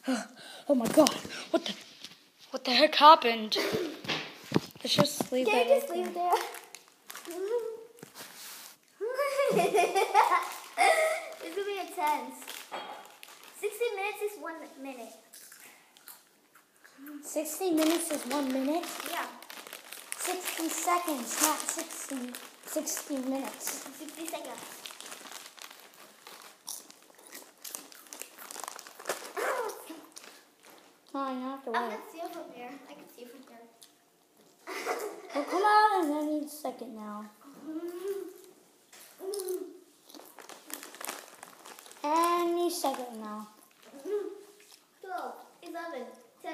Oh my god. What the heck happened? Let's just leave Can that. you just leave it there? It's gonna be intense. 60 minutes is 1 minute. 60 minutes is 1 minute? Yeah. 60 seconds, not 60 minutes. 60 seconds. Oh, you have to I wait. can see it from here. I can see it from here. Well, come out in any second now. Any second now. 12, 11, 10.